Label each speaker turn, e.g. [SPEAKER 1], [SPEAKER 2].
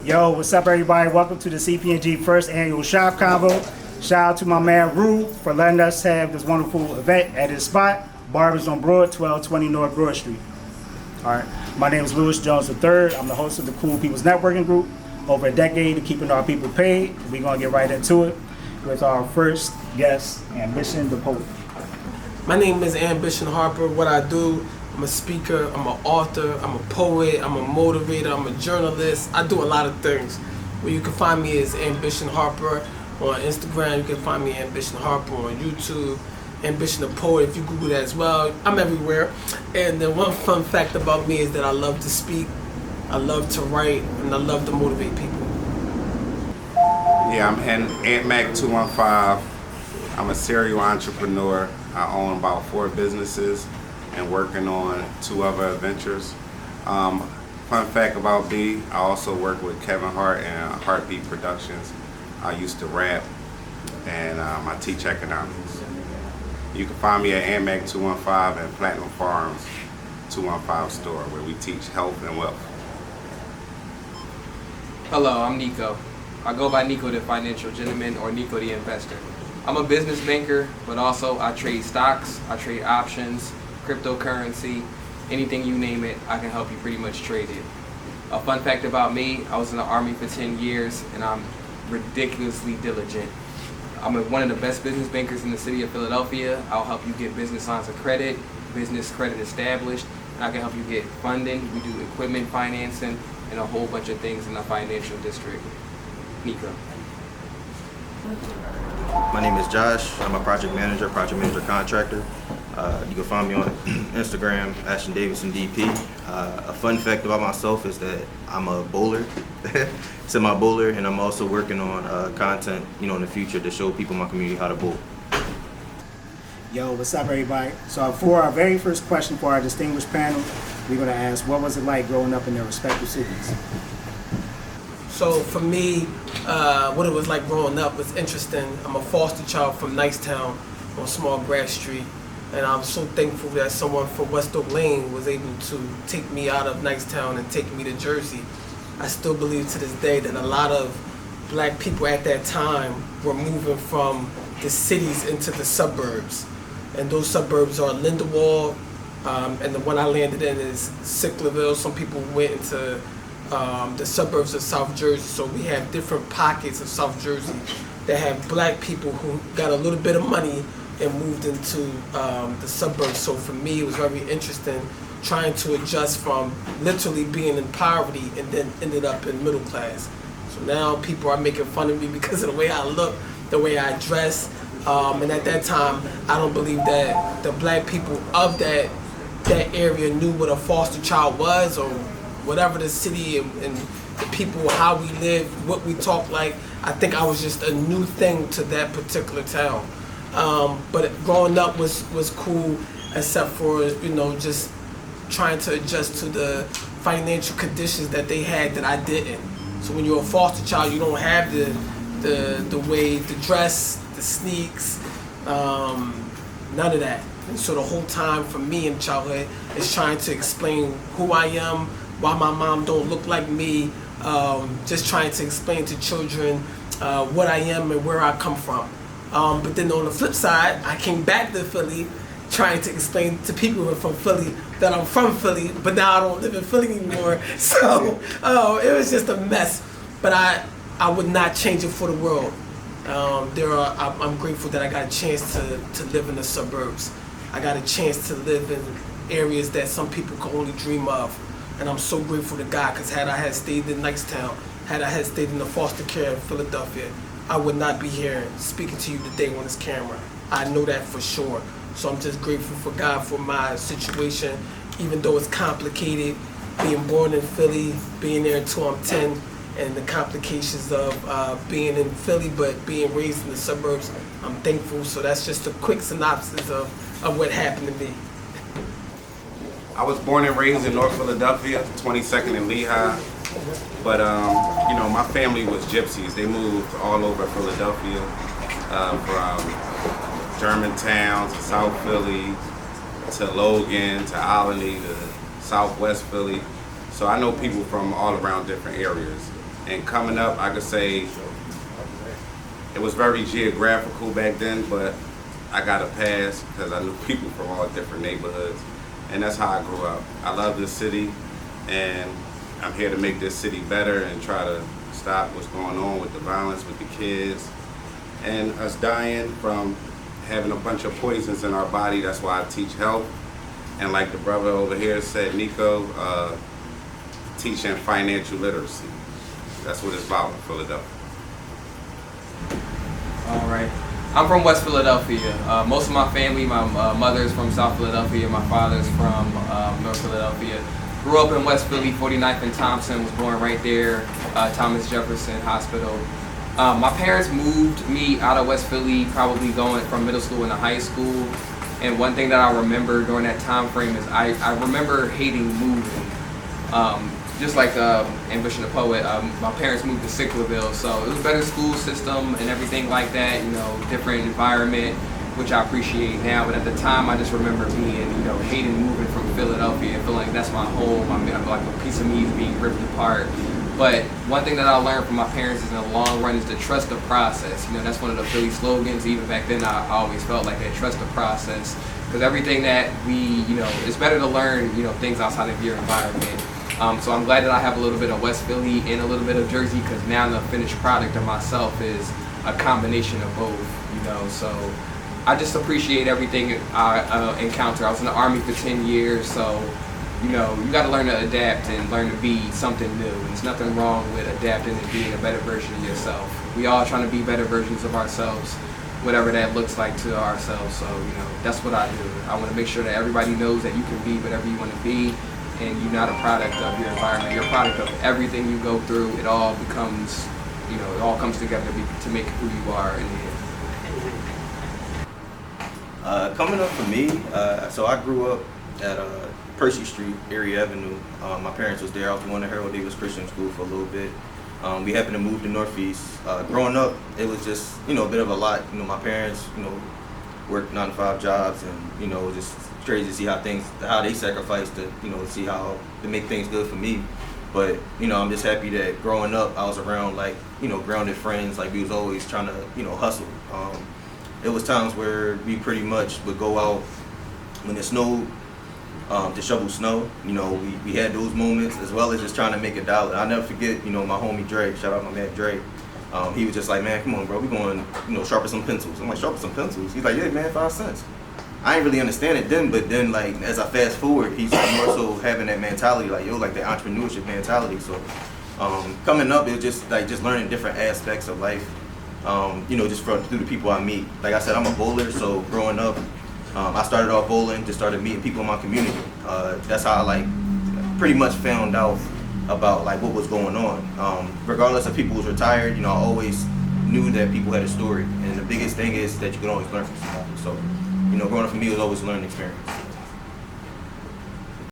[SPEAKER 1] Yo, what's up, everybody? Welcome to the CP&G first annual shop convo. Shout out to my man Rue for letting us have this wonderful event at his spot, Barber's on Broad, 1220 North Broad Street. All right, my name is Louis Jones III. I'm the host of the Cool People's Networking Group. Over a decade of keeping our people paid. We're gonna get right into it with our first guest, Ambition the Poet.
[SPEAKER 2] My name is Ambition Harper. What I do, I'm a speaker, I'm an author, I'm a poet, I'm a motivator, I'm a journalist. I do a lot of things. Where you can find me is Ambition Harper on Instagram. You can find me Ambition Harper on YouTube. Ambition the Poet, if you Google that as well. I'm everywhere. And then one fun fact about me is that I love to speak, I love to write, and I love to motivate people.
[SPEAKER 3] Yeah, I'm Ant Mac 215. I'm a serial entrepreneur. I own about 4 businesses and working on 2 other ventures. Fun fact about me, I also work with Kevin Hart and Heartbeat Productions. I used to rap and I teach economics. You can find me at Ant Mac 215 and Platinum Farms 215 store where we teach health and wealth.
[SPEAKER 4] Hello, I'm Nico. I go by Nico the Financial Gentleman or Nico the Investor. I'm a business banker, but also I trade stocks, I trade options, cryptocurrency, anything you name it, I can help you pretty much trade it. A fun fact about me, I was in the Army for 10 years and I'm ridiculously diligent. I'm one of the best business bankers in the city of Philadelphia. I'll help you get business lines of credit, business credit established, and I can help you get funding. We do equipment financing and a whole bunch of things in the financial district. Nico.
[SPEAKER 5] My name is Josh. I'm a project manager contractor. You can find me on Instagram, Ashton Davidson DP. A fun fact about myself is that I'm a bowler, semi-bowler, and I'm also working on content, in the future to show people in my community how to bowl.
[SPEAKER 1] Yo, what's up, everybody? So for our very first question for our distinguished panel, we're gonna ask, what was it like growing up in their respective cities?
[SPEAKER 2] So for me, what it was like growing up was interesting. I'm a foster child from Nicetown on Small Grass Street. And I'm so thankful that someone from West Oak Lane was able to take me out of Nicetown and take me to Jersey. I still believe to this day that a lot of black people at that time were moving from the cities into the suburbs. And those suburbs are Lindenwold, and the one I landed in is Sicklerville. Some people went into the suburbs of South Jersey. So we have different pockets of South Jersey that have black people who got a little bit of money and moved into the suburbs. So for me, it was very interesting trying to adjust from literally being in poverty and then ended up in middle class. So now people are making fun of me because of the way I look, the way I dress. And at that time, I don't believe that the black people of that area knew what a foster child was or whatever the city and the people, how we live, what we talk like. I think I was just a new thing to that particular town. But growing up was cool, except for just trying to adjust to the financial conditions that they had that I didn't. So when you're a foster child, you don't have the way, the dress, the sneaks, none of that. And so the whole time for me in childhood is trying to explain who I am, why my mom don't look like me, just trying to explain to children what I am and where I come from. But then on the flip side, I came back to Philly trying to explain to people who are from Philly that I'm from Philly, but now I don't live in Philly anymore. So it was just a mess. But I would not change it for the world. I'm grateful that I got a chance to live in the suburbs. I got a chance to live in areas that some people can only dream of. And I'm so grateful to God, because had I had stayed in Nicetown, had I had stayed in the foster care in Philadelphia, I would not be here speaking to you today on this camera. I know that for sure. So I'm just grateful for God for my situation, even though it's complicated, being born in Philly, being there until I'm 10, and the complications of being in Philly but being raised in the suburbs. I'm thankful. So that's just a quick synopsis of what happened to me.
[SPEAKER 3] I was born and raised in North Philadelphia, 22nd and Lehigh. But my family was gypsies. They moved all over Philadelphia, from Germantown to South Philly to Logan to Albany to Southwest Philly. So I know people from all around different areas. And coming up, I could say it was very geographical back then, but I got a pass because I knew people from all different neighborhoods. And that's how I grew up. I love this city, and I'm here to make this city better and try to stop what's going on with the violence with the kids and us dying from having a bunch of poisons in our body. That's why I teach health. And like the brother over here said, Nico, teaching financial literacy. That's what it's about in Philadelphia.
[SPEAKER 4] All right. I'm from West Philadelphia. Most of my family, my mother's from South Philadelphia, my father's from North Philadelphia. Grew up in West Philly, 49th and Thompson, was born right there, Thomas Jefferson Hospital. My parents moved me out of West Philly, probably going from middle school into high school. And one thing that I remember during that time frame is I remember hating moving. Just like Ambition the Poet, my parents moved to Sicklerville, so it was a better school system and everything like that, you know, different environment, which I appreciate now. But at the time, I just remember being, you know, hating moving from Philadelphia and feeling like that's my home. I mean, like a piece of me is being ripped apart. But one thing that I learned from my parents is in the long run is to trust the process. You know, that's one of the Philly slogans. Even back then, I always felt like that, trust the process. Because everything that we, you know, it's better to learn, you know, things outside of your environment. So I'm glad that I have a little bit of West Philly and a little bit of Jersey, because now the finished product of myself is a combination of both, you know. So I just appreciate everything I encounter. I was in the Army for 10 years, so, you know, you got to learn to adapt and learn to be something new. And there's nothing wrong with adapting and being a better version of yourself. We all trying to be better versions of ourselves, whatever that looks like to ourselves. So, you know, that's what I do. I want to make sure that everybody knows that you can be whatever you want to be, and you're not a product of your environment. You're a product of everything you go through. It all becomes, you know, it all comes together to make who you are in the end.
[SPEAKER 5] Coming up for me, so I grew up at Percy Street, Erie Avenue. My parents was there. I was going to Harold Davis Christian School for a little bit. We happened to move to Northeast. Growing up, it was just, you know, a bit of a lot. You know, my parents, you know, worked 9-to-5 jobs, and, you know, just crazy to see how they sacrificed to, you know, see how to make things good for me. But, you know, I'm just happy that growing up I was around, like, you know, grounded friends. Like, we was always trying to, you know, hustle. It was times where we pretty much would go out when it snowed to shovel snow. You know, we had those moments, as well as just trying to make a dollar. I'll never forget, you know, my homie Drake, shout out my man Drake. He was just like, man, come on, bro, we going, you know, sharpen some pencils. I'm like, sharpen some pencils? He's like, yeah, man, 5 cents. I ain't really understand it then, but then, like, as I fast forward, he's more so having that mentality, like, yo, like, that entrepreneurship mentality. So coming up, it was just like just learning different aspects of life, you know, just through the people I meet. Like I said, I'm a bowler, so growing up, I started off bowling, just started meeting people in my community. That's how I, like, pretty much found out about, like, what was going on. Regardless if people was retired, you know, I always knew that people had a story, and the biggest thing is that you can always learn from somebody. So, you know, growing up for me was always a learning experience.